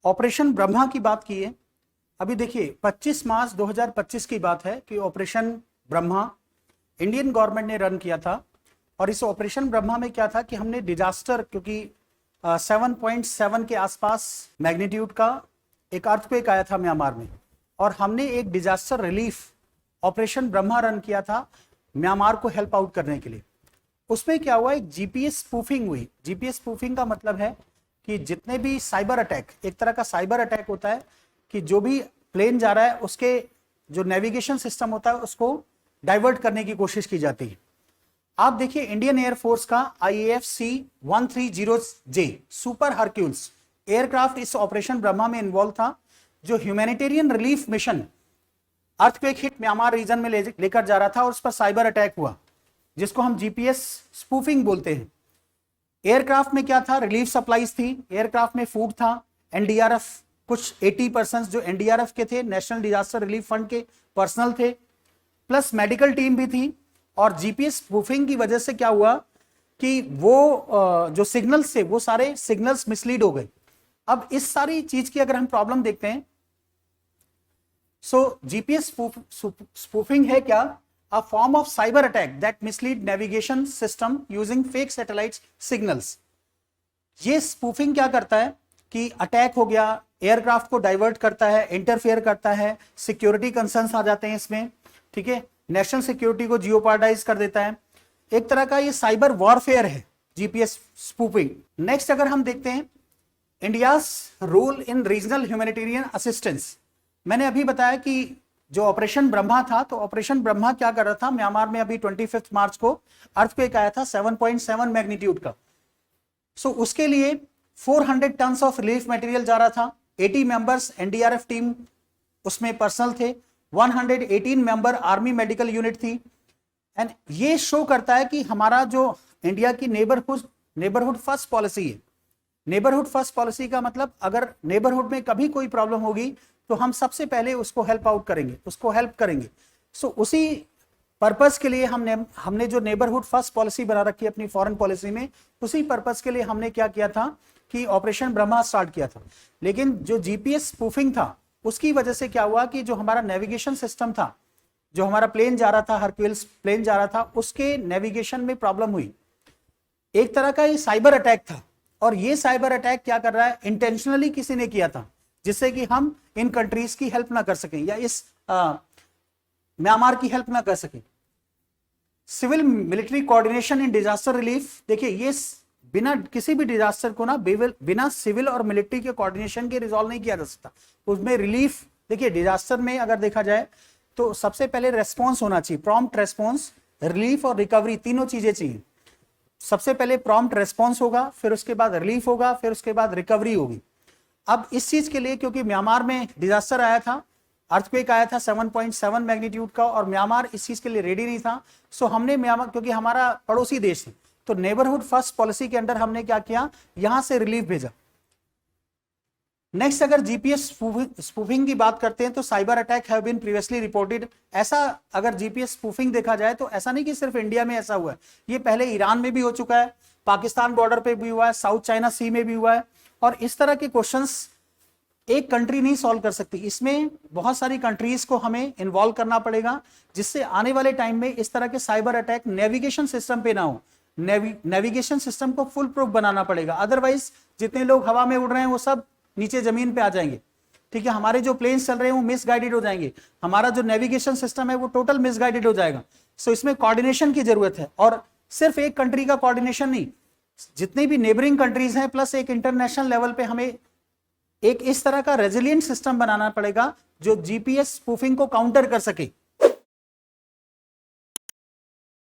Operation Brahma की बात की है। अभी देखिए 25 मार्च 2025 की बात है कि ऑपरेशन ब्रह्मा इंडियन गवर्नमेंट ने रन किया था। और इस ऑपरेशन ब्रह्मा में क्या था कि हमने डिजास्टर, क्योंकि 7.7 के आसपास मैग्नीट्यूड का एक अर्थक्वेक आया था म्यांमार में, और हमने एक disaster relief operation Brahma run किया था म्यांमार को हेल्प आउट करने के लिए। उसमें क्या हुआ, एक जीपीएस स्पूफिंग हुई। जीपीएस स्पूफिंग का मतलब है कि जितने भी साइबर अटैक, एक तरह का साइबर अटैक होता है कि जो भी प्लेन जा रहा है उसके जो नेविगेशन सिस्टम होता है उसको डाइवर्ट करने की कोशिश की जाती है। आप देखिए इंडियन एयरफोर्स का IAF-C-130J सुपर हरक्यूल्स एयरक्राफ्ट इस ऑपरेशन ब्रह्मा में इन्वॉल्व था, जो humanitarian relief mission earthquake hit Myanmar region में लेकर जा रहा था, और उस पर साइबर अटैक हुआ जिसको हम जीपीएस स्पूफिंग बोलते हैं। एयरक्राफ्ट में क्या था, रिलीफ सप्लाईज थी, एयरक्राफ्ट में फूड था, एनडीआरएफ कुछ 80% जो एनडीआरएफ के थे, नेशनल डिजास्टर रिलीफ फंड के पर्सनल थे, प्लस मेडिकल टीम भी थी। और जीपीएस स्पूफिंग की वजह से क्या हुआ कि वो जो सिग्नल्स थे वो सारे सिग्नल्स मिसलीड हो गए। अब इस सारी चीज की अगर हम प्रॉब्लम देखते हैं, सो जीपीएस स्पूफिंग है क्या, a form of cyber attack that mislead navigation system using fake satellite signals। ये स्पूफिंग क्या करता है कि अटैक हो गया, एयरक्राफ्ट को डाइवर्ट करता है, इंटरफेयर करता है, सिक्योरिटी कंसर्न्स आ जाते हैं इसमें, ठीक है, नेशनल सिक्योरिटी को जियोपार्डाइज कर देता है। एक तरह का ये साइबर वॉरफेयर है जीपीएस स्पूफिंग। नेक्स्ट अगर हम देखते हैं India's role in regional humanitarian assistance, मैंने अभी बताया कि जो ऑपरेशन ब्रह्मा था, तो ऑपरेशन ब्रह्मा क्या कर रहा था, म्यांमार में अभी 25 मार्च को अर्थक्वेक आया था 7.7 मैग्नीट्यूड का। सो उसके लिए 400 टन्स ऑफ रिलीफ मटेरियल जा रहा था, 80 मेंबर्स एनडीआरएफ टीम उसमें पर्सनल थे, 118 मेंबर आर्मी मेडिकल यूनिट थी। एंड ये शो करता है कि हमारा जो इंडिया की नेबरहुड फर्स्ट पॉलिसी है। नेबरहुड फर्स्ट पॉलिसी का मतलब अगर नेबरहुड में कभी कोई प्रॉब्लम होगी तो हम सबसे पहले उसको हेल्प आउट करेंगे, उसको हेल्प करेंगे। सो उसी पर्पस के लिए हमने जो नेबरहुड फर्स्ट पॉलिसी बना रखी है अपनी फॉरेन पॉलिसी में, उसी पर्पस के लिए हमने क्या किया था कि ऑपरेशन ब्रह्मा स्टार्ट किया था। लेकिन जो जीपीएस स्पूफिंग था उसकी वजह से क्या हुआ कि जो हमारा नेविगेशन सिस्टम था, जो हमारा प्लेन जा रहा था, हरक्यूल्स प्लेन जा रहा था, उसके नेविगेशन में प्रॉब्लम हुई। एक तरह का ये साइबर अटैक था, और ये साइबर अटैक क्या कर रहा है, इंटेंशनली किसी ने किया था जिससे कि हम इन कंट्रीज की हेल्प ना कर सकें या इस म्यांमार की हेल्प ना कर सकें। Civil military coordination in disaster relief, देखिए ये बिना किसी भी डिजास्टर को ना बिना सिविल और मिलिट्री के कोऑर्डिनेशन के रिजॉल्व नहीं किया जा सकता। उसमें रिलीफ, देखिए डिजास्टर में अगर देखा जाए तो सबसे पहले रेस्पॉन्स होना चाहिए, प्रॉम्प्ट रेस्पॉन्स, रिलीफ और रिकवरी, तीनों चीजें चाहिए। सबसे पहले प्रॉम्प्ट रेस्पॉन्स होगा, फिर उसके बाद रिलीफ होगा, फिर उसके बाद रिकवरी होगी। अब इस चीज के लिए क्योंकि म्यांमार में डिजास्टर आया था, अर्थक्वेक आया था 7.7 मैग्नीट्यूड का, और म्यांमार इस चीज के लिए रेडी नहीं था। सो हमने म्यांमार, क्योंकि हमारा पड़ोसी देश है, तो नेबरहुड फर्स्ट पॉलिसी के अंडर हमने क्या किया, यहां से रिलीफ भेजा। नेक्स्ट अगर जीपीएस स्पूफिंग की बात करते हैं तो cyber attack have been previously reported. ऐसा अगर जीपीएस स्पूफिंग देखा जाए तो ऐसा नहीं कि सिर्फ इंडिया में ऐसा हुआ है, ये पहले ईरान में भी हो चुका है, पाकिस्तान बॉर्डर पे भी हुआ है, साउथ चाइना सी में भी हुआ है। और इस तरह के क्वेश्चंस एक कंट्री नहीं सॉल्व कर सकती, इसमें बहुत सारी कंट्रीज को हमें इन्वॉल्व करना पड़ेगा, जिससे आने वाले टाइम में इस तरह के साइबर अटैक नेविगेशन सिस्टम पे ना हो। नेविगेशन सिस्टम को फुल प्रूफ बनाना पड़ेगा, अदरवाइज जितने लोग हवा में उड़ रहे हैं वो सब नीचे जमीन पे आ जाएंगे, ठीक है, हमारे जो प्लेन्स चल रहे हैं वो मिसगाइडेड हो जाएंगे, हमारा जो नेविगेशन सिस्टम है वो टोटल मिसगाइडेड हो जाएगा। सो इसमें कोऑर्डिनेशन की जरूरत है, और सिर्फ एक कंट्री का कोऑर्डिनेशन नहीं, जितनी भी नेबरिंग कंट्रीज हैं प्लस एक इंटरनेशनल लेवल पे हमें एक इस तरह का रेजिलिएंट सिस्टम बनाना पड़ेगा जो जीपीएस स्पूफिंग को काउंटर कर सके।